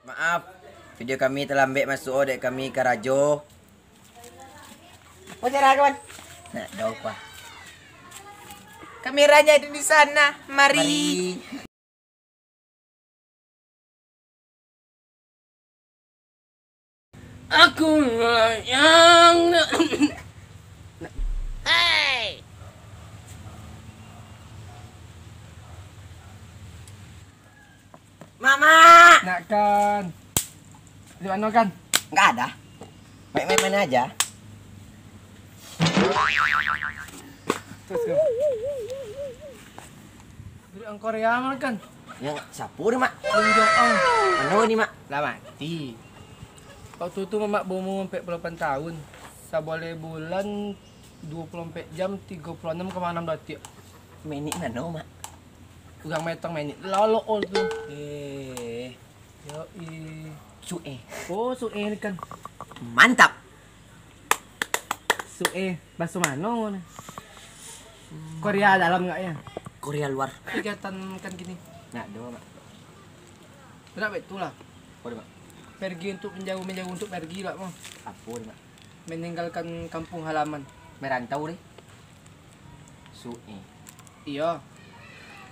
Maaf, video kami terlambat masuk dek kami ke Rajo. Apa cara kawan? Nak jauh pak. Kameranya ada di sana. Mari. Aku yang Hey. Mama. Nak kan. Di mana kan? Nggak ada. Main-main mana aja. Terus kan. Dari orang Korea mana kan? Yang sapu nih mak. Kim Jong Un. Mana nih mak? Lah mati. Waktu itu mamak berumur 48 tahun. Saboleh bulan 24 jam 36,6 detik. Menit mana mak? Kurang metong menit. Lolo all tu. Yo Sue. Oh, sue ni kan. Mantap. Sue bahasa mana? Korea dalam enggak ya? Korea luar. Kegiatan kan gini. Nak dua mak. Kenapa itulah? Apa nih mak? Pergi untuk menjauh untuk pergi lah, mau. Apa nih mak? Meninggalkan kampung halaman. Merantau nih. Sue. Iya.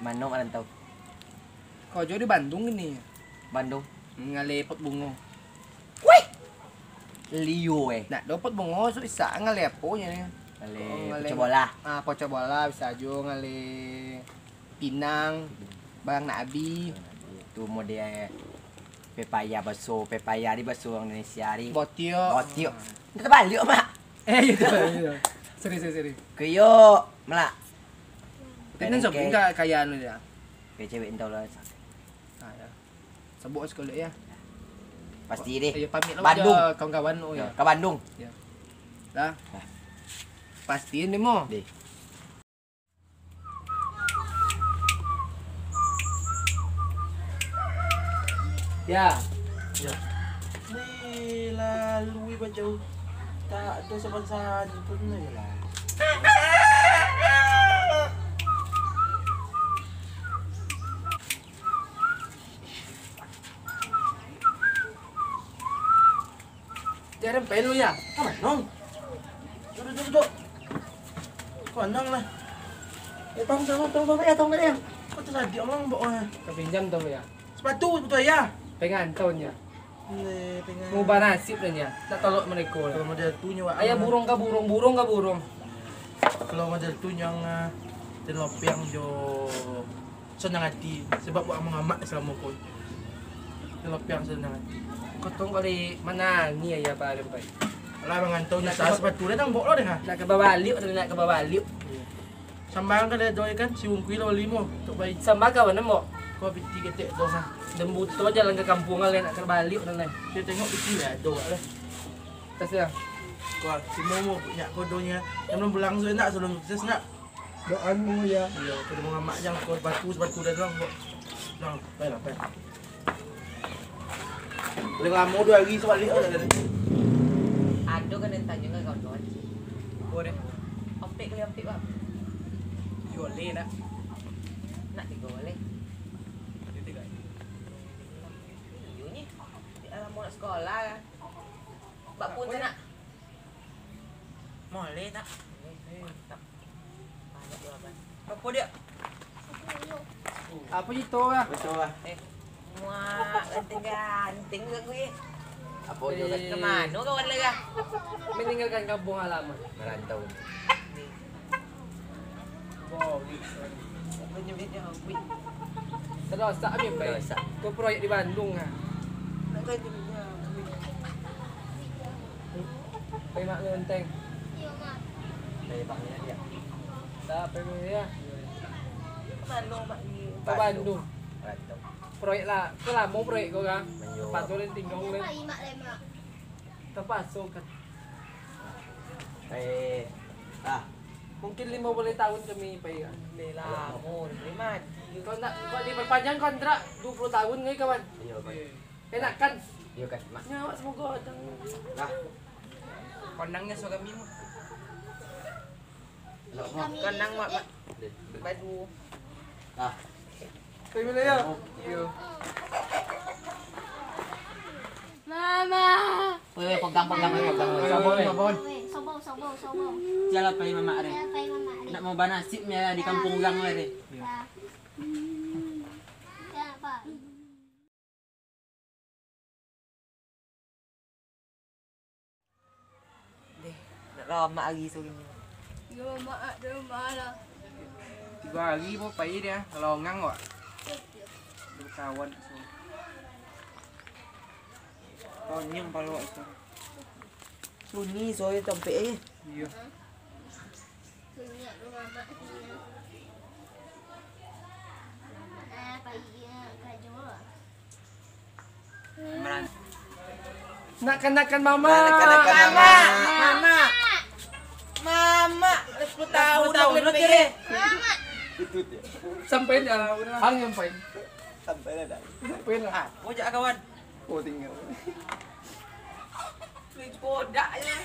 Mana merantau? Kau jauh di Bandung ini. Bandung. Ngalepot bungo. Wih. Liu Nak dapat bungo so isa ngalepo nya. Ngale bola. Ah, pocok bola bisa aja ngale Pinang, Bang Nabi, Itu model pepaya baso, pepaya di baso Indonesia di. Botio. Botio. Kita balik mak. Gitu. Seri. Kuyo melak. Kan shopping kaya anu ya. Kayak cewek entah lah. Ah, ya. Sebut sekali ya. Pasti deh. Ayo pamit lah Bandung. aja kawan-kawan oh ya. Ke Bandung. Dah. Pastiin deh mo. Deh. Ya. Ni lalu iba jauh tak ada sepansan pun ni lah. Jangan pen lu ya. Kamu nong. Duduk. Kau nong lah. Tong ya. Kau tadi orang bawa Kepinjam tuh ya. sepatu betul ya. Pengen tahunnya. Ni pengen. Mau banasib dan ya. Tak tolok mereka Kalau lah. model tu nyawa. Ayah burung ka burung. Kalau model tu yang telopiang jo senang hati sebab buat mengamak selama pun. Telopiang senang hati. Kotong kali mana ni ya Pak Rempai. Lah mengantau nak sepatu dia tang bok lo deh ha. Nak ke Babaliu atau nak ke Babaliu. Sambang kan dia doi kan si ungkui lo limo untuk bayi. Sama kawan mo. Kau piti ketek dong ha. Dembut tu jalan ke kampung kalian nak ke Babaliu dan lain. Dia tengok piti lah dong lah. Tas ya. Kau si Momo punya kodonya. Yang belum pulang tu nak sebelum sukses nak. Doamu ya. Iya, kau mau ngamak jang kau sepatu dah dong kok. Dong, baiklah. Boleh lama 2 hari sebab lihat dah. Ada kan yang tanya kan kawan-kawan. Boleh. Optik Pak. Boleh nak. Nak digoleh. Iyunya di alam mau nak sekolah kan. Bak pun tu nak. Boleh tak? Banyak jawapan. Apa dia? Apa itu ya? Betul lah. Muak ganteng juga gue. Apa juga Ke mana kawan lega? Meninggalkan kampung halaman. merantau. Boleh. Apa nyebutnya hobi? Terasa kami Pak. Terasa. Kau proyek di Bandung ha. Nak kan nyebutnya hobi. Pergi mak ngenteng. Dari bangnya dia. Tak pergi ya. Ke mana mak ni? Ke Bandung. Merantau. Proyek lah. Kau lah mau proyek kau kan? Menjual. Pasal yang tinggal le. Terpasok kan. Mungkin 50 tahun kami pergi kan. Bela mau terima. Kau nak kau diperpanjang kontrak 20 tahun ni kawan. Iya kan. Enak kan? Iya kan mak. Nyawa semoga datang. Lah. Kondangnya suka kami mah. Kandang mak. Badu. Ah. Pergi mana ya? Yo. Mama. Weh, pegang-pegang. Sabon. Sobong. Jalan pay mama re. Siapa yang mama? Nak mau banasipnya di kampung gang re. Ya. Siapa? Deh, nak lama lagi soalnya. Yo mama ada mana? 3 hari mau pergi dia. Longang kok. Berkawan. Konyang kalau itu. Sunyi soalnya sampai Iya. Punya rumah mak punya. Pagi kerja. Meran. Nakan mama. Mama, 10 tahun udah PG. Sampai dah. Hang sampai. Sampai dah. Sampai lah. Ah, ojak kawan. Oh tinggal. Kodaknya.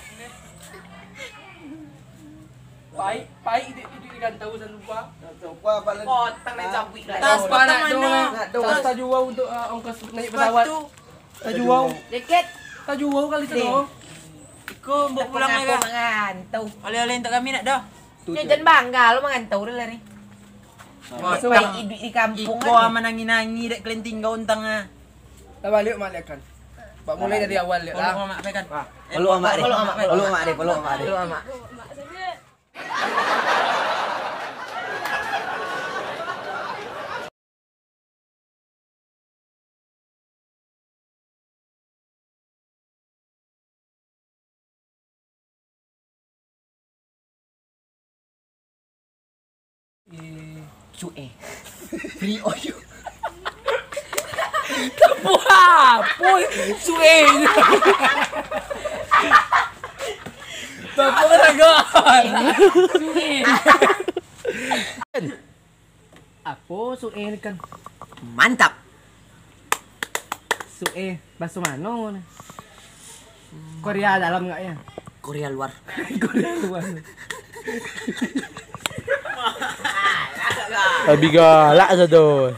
Pai itu ikan tahu dan lupa. Potong dan campur lah. Tas potong panak mana? tas tajuau untuk ongkos naik pesawat. Tajuau. Deket. Tajuau kali itu Nih. doh. Iko mbok pulang lagi. Mengantau. Oleh-oleh untuk kami nak dah. Ya jangan bangga lo mengantau dah lari. Masuk. Pai di kampung Iko ama nangi-nangi dek kelenting kau untang ah. Dah balik mak lihat kan. Pak mulai dari awal lihat lah. Kalau mak kan. Peluk amak deh. Peluk amak deh. Lu ama. Cuek. Free oil. Wah, boy, sueng. Bapak ragon. Apa sueng kan? Mantap. Sueng bahasa mana? Korea dalam enggak ya? Korea luar. Korea luar. Lebih galak tuh.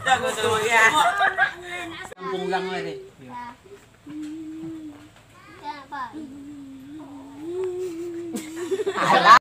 Kampung gang re. Siapa? Alah.